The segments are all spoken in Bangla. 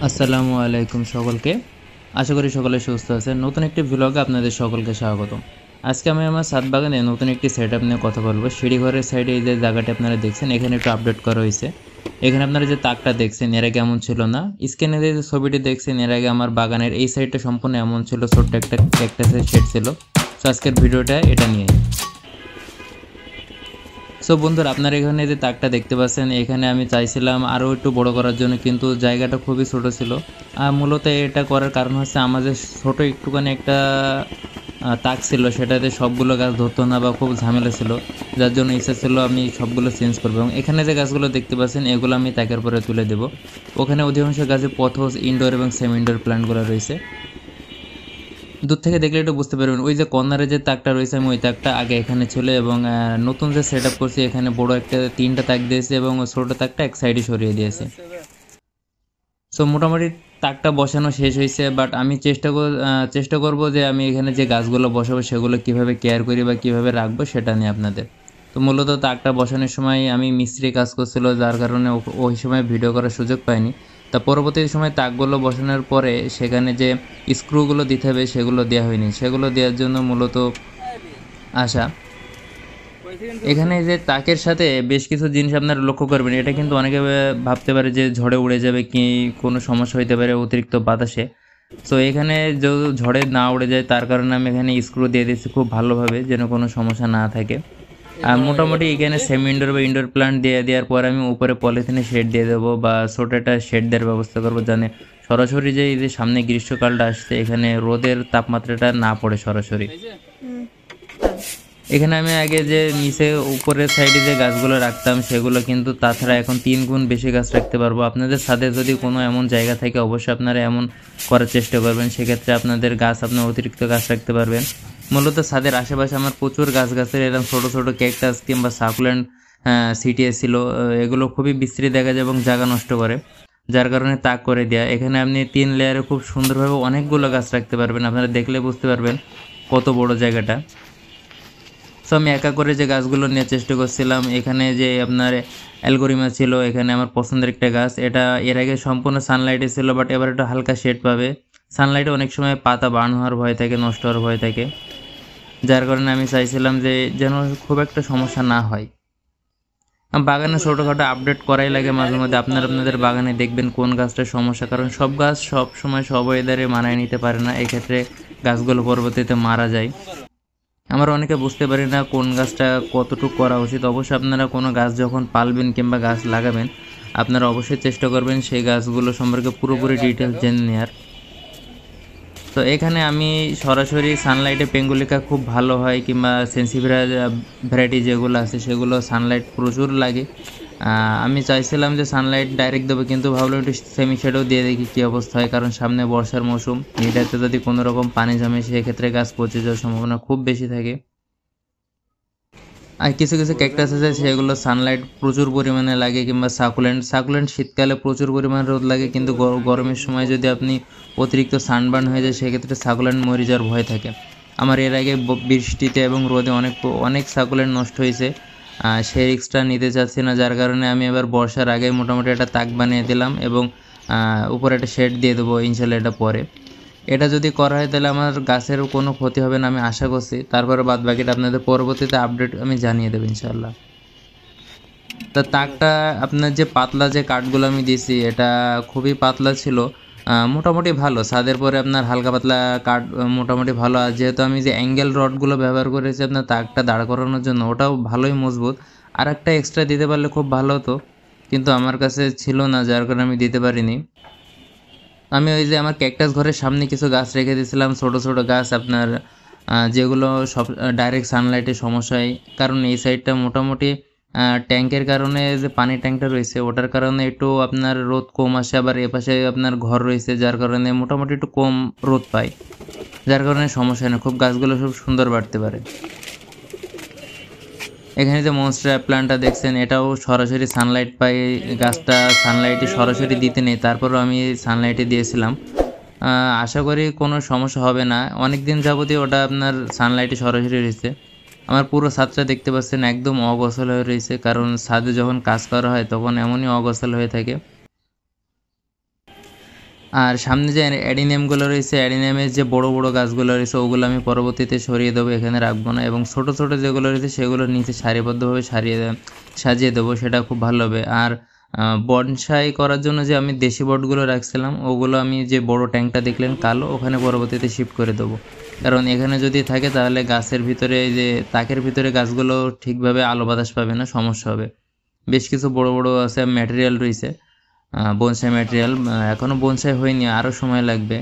আসসালামু আলাইকুম সকলকে। আশা করি সকলে সুস্থ আছেন। নতুন একটি ভ্লগে আপনাদের সকলকে স্বাগতম। আজকে আমি আমার ছাদ বাগানে নতুন একটি সেটআপ নিয়ে কথা বলবো। সিঁড়িঘরের সাইডে এই যে জায়গাটি আপনারা দেখছেন, এখানে একটু আপডেট করা হয়েছে। এখানে আপনারা যে তাকটা দেখছেন এর আগে এমন ছিল না। স্ক্রিনে যে ছবিটি দেখছেন এর আগে আমার বাগানের এই সাইডটা সম্পূর্ণ এমন ছিল, ছোট্ট একটা ক্যাকটাসের শেড ছিল। তো আজকের ভিডিওটা এটা নিয়ে। সো বন্ধুরা, আপনারা এখানে যে তাকটা দেখতে পাচ্ছেন, এখানে আমি চাইছিলাম আরও একটু বড় করার জন্য, কিন্তু জায়গাটা খুবই ছোট ছিল। আর মূলত এটা করার কারণ হচ্ছে আমাদের ছোট একটুখানি একটা তাক ছিল, সেটাতে সবগুলো গাছ ধরতো না বা খুব ঝামেলা ছিল, যার জন্য ইচ্ছা ছিল আমি সবগুলো চেঞ্জ করবো। এবং এখানে যে গাছগুলো দেখতে পাচ্ছেন এগুলো আমি তাকের পরে তুলে দেবো। ওখানে অধিকাংশ গাছে পথস, ইনডোর এবং সেমি ইনডোর প্ল্যান্টগুলো রয়েছে। দূর থেকে দেখলে একটু বুঝতে পারবেন, ওই যে কর্নারে যে তাকটা রয়েছে আমি ওই তাকটা আগে এখানে ছিল, এবং নতুন যে সেট আপ করছি এখানে বড় একটা 3টা তাক দিয়েছে এবং ছোট তাকটা এক সাইডে সরিয়ে দিয়েছে। সো মোটামুটি তাকটা বসানো শেষ হয়েছে, বাট আমি চেষ্টা করব যে আমি এখানে যে গাছগুলো বসাবো সেগুলো কিভাবে কেয়ার করি বা কিভাবে রাখবো সেটা নিয়ে আপনাদের। তো মূলত তাকটা বসানোর সময় আমি মিস্ত্রি কাজ করছিল, যার কারণে ওই সময় ভিডিও করার সুযোগ পাইনি। তা পরবর্তী সময় তাকগুলো বসানোর পরে সেখানে যে স্ক্রুগুলো দিতে হবে সেগুলো দেওয়া হয়নি, সেগুলো দেওয়ার জন্য মূলত আসা। এখানে যে তাকের সাথে বেশ কিছু জিনিস আপনারা লক্ষ্য করবেন, এটা কিন্তু অনেকে ভাবতে পারে যে ঝড়ে উড়ে যাবে কি কোনো সমস্যা হইতে পারে অতিরিক্ত বাতাসে। সো এখানে যে ঝড়ে না উড়ে যায় তার কারণে আমি এখানে স্ক্রু দিয়ে দিচ্ছি খুব ভালোভাবে, যেন কোনো সমস্যা না থাকে। আর মোটামুটি এখানে সেমি ইনডোর বা ইনডোর প্ল্যান্ট দিয়ে দেওয়ার পর আমি উপরে পলিথিনে শেড দিয়ে দেবো বা ছোটো একটা শেড দেওয়ার ব্যবস্থা করবো, জানে সরাসরি যে এই যে সামনে গ্রীষ্মকালটা আসছে এখানে রোদের তাপমাত্রাটা না পড়ে সরাসরি। এখানে আমি আগে যে নিচে উপরের সাইডে যে গাছগুলো রাখতাম সেগুলো কিন্তু তাছাড়া এখন 3 গুণ বেশি গাছ রাখতে পারবো। আপনাদের ছাদে যদি কোনো এমন জায়গা থাকে অবশ্যই আপনারা এমন করার চেষ্টা করবেন, সেক্ষেত্রে আপনাদের আপনার অতিরিক্ত গাছ রাখতে পারবেন। মূলত ছাদের আশেপাশে আমার প্রচুর গাছের এরকম ছোটো ছোটো ক্যাকটাস কিংবা সাকুলেন্ট সিটিএস ছিল। এগুলো খুবই বিশ্রী দেখা যায় এবং জায়গা নষ্ট করে, যার কারণে তাক করে দেয়া। এখানে আপনি 3 লেয়ারে খুব সুন্দরভাবে অনেকগুলো গাছ রাখতে পারবেন, আপনারা দেখলে বুঝতে পারবেন কত বড় জায়গাটা। সো আমি একা করে যে গাছগুলো নেওয়ার চেষ্টা করছিলাম। এখানে যে আপনার অ্যালগোরিমা ছিল, এখানে আমার পছন্দের একটা গাছ। এটা এর আগে সম্পূর্ণ সানলাইটে ছিল, বাট এবার একটু হালকা শেড পাবে। সানলাইটে অনেক সময় পাতা বার্ন হওয়ার ভয় থাকে, নষ্ট হওয়ার ভয় থাকে, যার কারণে আমি চাইছিলাম যে যেন খুব একটা সমস্যা না হয়। বাগানে ছোটোখাটো আপডেট করাই লাগে মাঝে মধ্যে। আপনাদের বাগানে দেখবেন কোন গাছটার সমস্যা, কারণ সব গাছ সব সময় সব ওয়েদারে মানায় নিতে পারে না, এক্ষেত্রে গাছগুলো পরবর্তীতে মারা যায়। আমরা অনেকে বুঝতে পারি না কোন গাছটা কতটুকু করা উচিত। অবশ্যই আপনারা কোনো গাছ যখন পালবেন কিংবা গাছ লাগাবেন, আপনারা অবশ্যই চেষ্টা করবেন সেই গাছগুলো সম্পর্কে পুরোপুরি ডিটেলস জেনে নেওয়ার। তো এখানে আমি সরাসরি সানলাইটে পেঙ্গুলিকা খুব ভালো হয়, কিংবা সেন্সিভিরা ভ্যারাইটি যেগুলো আছে সেগুলো সানলাইট প্রচুর লাগে। আমি চাইছিলাম যে সানলাইট ডাইরেক্ট দেবো, কিন্তু ভাবলাম একটু সেমি শেডও দিয়ে দেখি কী অবস্থা হয়, কারণ সামনে বর্ষার মৌসুম, এটাতে যদি কোনো রকম পানি জমে সেক্ষেত্রে গাছ পচে যাওয়ার সম্ভাবনা খুব বেশি থাকে। আর কিছু কিছু ক্যাকটাস আছে সেগুলো সানলাইট প্রচুর পরিমাণে লাগে, কিংবা সাকুলেন্ট শীতকালে প্রচুর পরিমাণে রোদ লাগে, কিন্তু গরমের সময় যদি আপনি অতিরিক্ত সানবার্ন হয়ে যায় সেক্ষেত্রে সাকুলেন্ট মরে যাওয়ার ভয় থাকে। আমার এর আগে বৃষ্টিতে এবং রোদে অনেক অনেক সাকুলেন্ট নষ্ট হয়েছে। সেই রিস্কটা নিতে চাচ্ছি না, যার কারণে আমি এবার বর্ষার আগে মোটামুটি একটা তাক বানিয়ে দিলাম এবং উপরে একটা শেড দিয়ে দেবো ইনশাল্লাহ এটা পরে। এটা যদি করা হয় তাহলে আমার গাছেরও কোনো ক্ষতি হবে না আমি আশা করছি। তারপরে বাদ বাকিটা আপনাদের পরবর্তীতে আপডেট আমি জানিয়ে দেবো ইনশাল্লাহ। তা তাকটা আপনার যে পাতলা যে কাঠগুলো আমি দিয়েছি এটা খুবই পাতলা ছিল, মোটামুটি ভালো। ছাদের পরে আপনার হালকা পাতলা কাঠ মোটামুটি ভালো। আর যেহেতু আমি যে অ্যাঙ্গেল রডগুলো ব্যবহার করেছি আপনার তাকটা দাঁড় করানোর জন্য, ওটাও ভালোই মজবুত। আর একটা এক্সট্রা দিতে পারলে খুব ভালো হতো, কিন্তু আমার কাছে ছিল না, যার কারণে আমি দিতে পারিনি। আমি ওই যে আমার ক্যাকটাস ঘরের সামনে কিছু গাছ রেখে দিয়েছিলাম, ছোট ছোট গাছ আপনার, যেগুলো সব ডাইরেক্ট সানলাইটের সমস্যা হয়। কারণ এই সাইডটা মোটামুটি ট্যাঙ্কের কারণে, যে পানির ট্যাঙ্কটা রয়েছে ওটার কারণে একটু আপনার রোদ কম আসে, আবার এপাশে আপনার ঘর রয়েছে যার কারণে মোটামুটি একটু কম রোদ পায়, যার কারণে সমস্যা হয় না, খুব গাছগুলো খুব সুন্দর বাড়তে পারে। এখানে যে মনস্টার প্ল্যান্টটা দেখছেন এটাও সরাসরি সানলাইট পাই, গাছটা সানলাইটে সরাসরি দিতে নেই, তারপরও আমি সানলাইটে দিয়েছিলাম। আশা করি কোনো সমস্যা হবে না। অনেক দিন যাবতই ওটা আপনার সানলাইটে সরাসরি রয়েছে। আমার পুরো ছাদটা দেখতে পাচ্ছেন একদম অগোছাল হয়ে রয়েছে, কারণ ছাদে যখন কাজ করা হয় তখন এমনই অগোছাল হয়ে থাকে। আর সামনে যে অ্যাডিনিয়ামগুলো রয়েছে, অ্যাডিনিয়ামের যে বড় বড় গাছগুলো রয়েছে ওগুলো আমি পরবর্তীতে সরিয়ে দেবো, এখানে রাখবো না, এবং ছোট ছোট যেগুলো রয়েছে সেগুলো নিচে সারিবদ্ধভাবে সাজিয়ে দেবো, সেটা খুব ভালো হবে। আর বনসাই করার জন্য যে আমি দেশি বটগুলো রাখছিলাম ওগুলো আমি যে বড় ট্যাঙ্কটা দেখলেন কালো, ওখানে পরবর্তীতে শিফট করে দেবো। কারণ এখানে যদি থাকে তাহলে গাছের ভিতরে যে তাকের ভিতরে গাছগুলো ঠিকভাবে আলো বাতাস পাবে না, সমস্যা হবে। বেশ কিছু বড় বড় আছে ম্যাটেরিয়াল রয়েছে, বনসাই ম্যাটেরিয়াল, এখনও বনসাই হয়নি, আরও সময় লাগবে।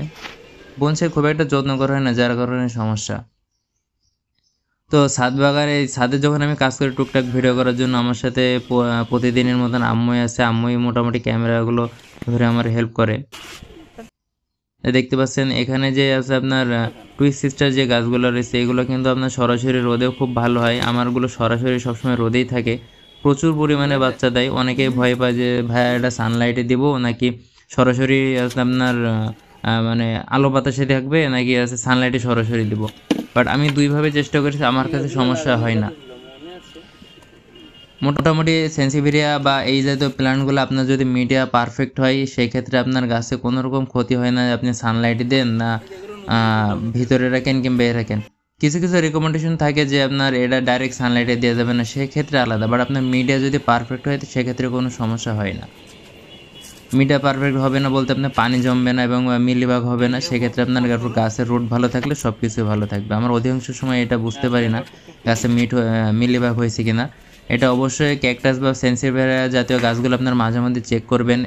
বনসাই খুব একটা যত্ন করা হয় না, যার কারণে সমস্যা। তো ছাদ বাগানে এই ছাদে যখন আমি কাজ করি টুকটাক ভিডিও করার জন্য, আমার সাথে প্রতিদিনের মতন আম্মুই আছে, আম্মুই মোটামুটি ক্যামেরাগুলো ধরে আমার হেল্প করে। দেখতে পাচ্ছেন এখানে যে আছে আপনার টুইস্ট সিস্টার যে গাছগুলো রয়েছে এগুলো কিন্তু আপনার সরাসরি রোদেও খুব ভালো হয়, আমারগুলো সরাসরি সবসময় রোদেই থাকে, প্রচুর পরিমাণে বাচ্চা দেয়। অনেকেই ভয় পায় যে ভাইয়া এটা সানলাইটে দিব নাকি সরাসরি আছে আপনার মানে আলো বাতাসে থাকবে, নাকি আছে সানলাইটে সরাসরি দিব, বাট আমি দুইভাবে চেষ্টা করেছি, আমার কাছে সমস্যা হয় না। মোটামুটি সেন্সিভেরিয়া বা এই জাতীয় প্ল্যান্টগুলো আপনার যদি মিডিয়া পারফেক্ট হয় সেই ক্ষেত্রে আপনার গাছে কোনো রকম ক্ষতি হয় না, আপনি সানলাইটে দেন না ভিতরে রাখেন কিংবা এ রাখেন। কিছু কিছু রেকমেন্ডেশন থাকে যে আপনার এটা ডাইরেক্ট সানলাইটে দেওয়া যাবে না, সেক্ষেত্রে আলাদা, বাট আপনার মিডিয়া যদি পারফেক্ট হয় সেক্ষেত্রে কোনো সমস্যা হয় না। মিডিয়া পারফেক্ট হবে না বলতে আপনার পানি জমবে না এবং মিলিবাগ হবে না, সেক্ষেত্রে আপনার গাছের রুট ভালো থাকলে সব কিছুই ভালো থাকবে। আমার অধিকাংশ সময় এটা বুঝতে পারি না গাছে মিলিবাগ হয়েছে কিনা। এটা অবশ্যই ক্যাকটাস বা সেন্সিভেরিয়া জাতীয় গাছগুলো আপনার মাঝে মধ্যে চেক করবেন,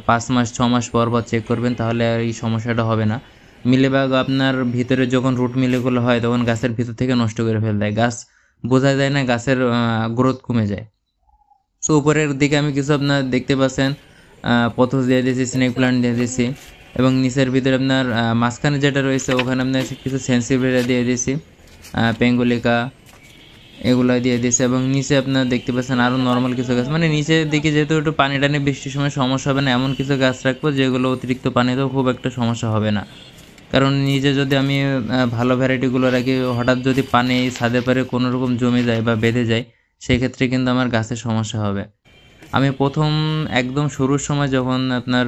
5 মাস 6 মাস পর পর চেক করবেন, তাহলে আর এই সমস্যাটা হবে না। মিলিবাগ আপনার ভিতরে যখন রুট মিলিগুলো হয় তখন গাছের ভিতর থেকে নষ্ট করে ফেলে দেয়, গাছ বোঝা যায় না, গাছের গ্রোথ কমে যায়। সো উপরের দিকে আমি কিছু আপনার দেখতে পাচ্ছেন পথস দিয়ে দিয়েছি, স্নেক প্লান্ট দিয়ে দিয়েছি, এবং নিচের ভিতরে আপনার মাঝখানে যেটা রয়েছে ওখানে আপনার কিছু সেন্সিভেরিয়া দিয়ে দিয়েছি, পেঙ্গুলিকা এগুলো দিয়ে দিয়েছে, এবং নিচে আপনার দেখতে পাচ্ছেন আরও নর্মাল কিছু গাছ, মানে নিচের দিকে যেহেতু একটু পানি টানি বৃষ্টির সময় সমস্যা হবে না এমন কিছু গাছ রাখবো যেগুলো অতিরিক্ত পানিতেও খুব একটা সমস্যা হবে না। কারণ নিজে যদি আমি ভালো ভ্যারাইটিগুলো রাখি, হঠাৎ যদি পানি ছাদে পারে কোনো রকম জমে যায় বা বেঁধে যায় সেক্ষেত্রে কিন্তু আমার গাছের সমস্যা হবে। আমি প্রথম একদম শুরুর সময় যখন আপনার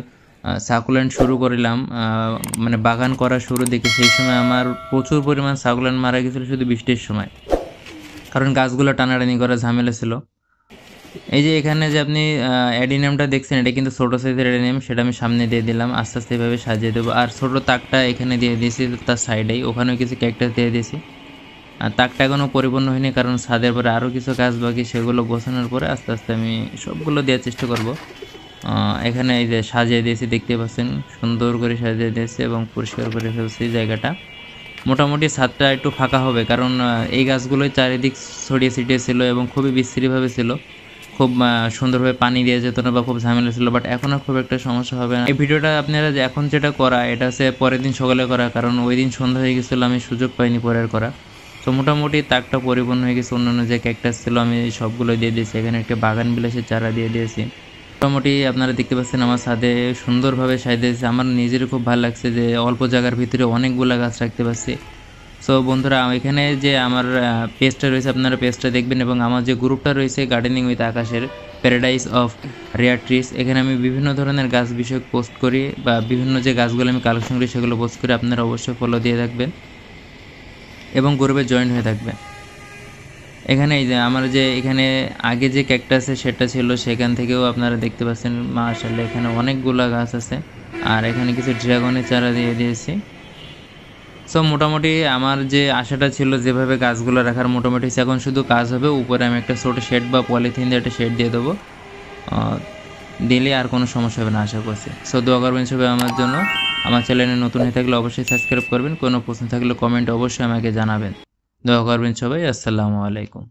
সাকুলেন্ট শুরু করিলাম, মানে বাগান করা শুরু দিকে, সেই সময় আমার প্রচুর পরিমাণ সাকুলেন্ট মারা গেছিলো শুধু বৃষ্টির সময়, কারণ গাছগুলো টানাটানি করা ঝামেলা ছিল। এই যে এখানে যে আপনি অ্যাডিনিয়ামটা দেখছেন এটা কিন্তু ছোটো সাইজের অ্যাডিনিয়াম, সেটা আমি সামনে দিয়ে দিলাম, আস্তে আস্তে এভাবে সাজিয়ে দেবো। আর ছোটো তাকটা এখানে দিয়ে দিয়েছি তার সাইডেই, ওখানেও কিছু ক্যাকটাস দিয়ে দিয়েছি। আর তাকটা এখনও পরিপূর্ণ হয়নি কারণ ছাদের পরে আরও কিছু কাজ বাকি, সেগুলো গোছানোর পরে আস্তে আস্তে আমি সবগুলো দেওয়ার চেষ্টা করব। এখানে এই যে সাজিয়ে দিয়েছি দেখতে পাচ্ছেন, সুন্দর করে সাজিয়ে দিয়েছি এবং পরিষ্কার করে ফেলছি জায়গাটা। মোটামুটি ছাদটা একটু ফাঁকা হবে কারণ এই গাছগুলোই চারিদিক ছড়িয়ে ছিটিয়ে ছিল এবং খুবই বিস্তৃতভাবে ছিল, খুব সুন্দরভাবে পানি দিয়ে যেত না বা খুব ঝামেলা ছিল, বাট এখন আর খুব একটা সমস্যা হবে না। এই ভিডিওটা আপনারা এখন যেটা করা এটা হচ্ছে পরের দিন সকালে করা, কারণ ওই দিন সন্ধ্যা হয়ে গেছিলো, আমি সুযোগ পাইনি পরের করা। তো মোটামুটি তাকটা পরিপূর্ণ হয়ে গেছে, অন্যান্য যে ক্যাকটাস ছিল আমি সবগুলো দিয়ে দিয়েছি, এখানে একটা বাগান বিলাসের চারা দিয়ে দিয়েছি। মোটামুটি আপনারা দেখতে পাচ্ছেন আমার ছাদে সুন্দরভাবে সাজিয়েছে, আমার নিজেরও খুব ভালো লাগছে যে অল্প জায়গার ভিতরে অনেকগুলো গাছ রাখতে পারছি। সো বন্ধুরা এখানে যে আমার পেজটা রয়েছে আপনারা পেজটা দেখবেন, এবং আমার যে গ্রুপটা রয়েছে গার্ডেনিং উইথ আকাশের প্যারাডাইস অফ রেয়ার ট্রিস, এখানে আমি বিভিন্ন ধরনের গাছ বিষয়ক পোস্ট করি বা বিভিন্ন যে গাছগুলো আমি কালেকশন করি সেগুলো পোস্ট করি, আপনারা অবশ্যই ফলো দিয়ে থাকবেন এবং গ্রুপে জয়েন হয়ে থাকবেন। এখানে এই যে আমার যে এখানে আগে যে ক্যাকটাসে সেটা ছিল সেখান থেকেও আপনারা দেখতে পাচ্ছেন মাশাআল্লাহ এখানে অনেকগুলা গাছ আছে, আর এখানে কিছু ড্রাগনের চারা দিয়ে দিয়েছি। সো মোটামুটি আমার যে আশাটা ছিল যেভাবে গাছগুলো রাখার, মোটামুটি এখন শুধু কাজ হবে, উপরে আমি একটা ছোটো শেড বা পলিথিন দিয়ে একটা শেড দিয়ে দেবো, দিলে আর কোনো সমস্যা হবে না আশা করছি। সো দোয়া করবেন সবাই আমার জন্য, আমার চ্যানেলে নতুন হয়ে থাকলে অবশ্যই সাবস্ক্রাইব করবেন, কোনো প্রশ্ন থাকলে কমেন্ট অবশ্যই আমাকে জানাবেন। দোয়া করবেন সবাই, আসসালামু আলাইকুম।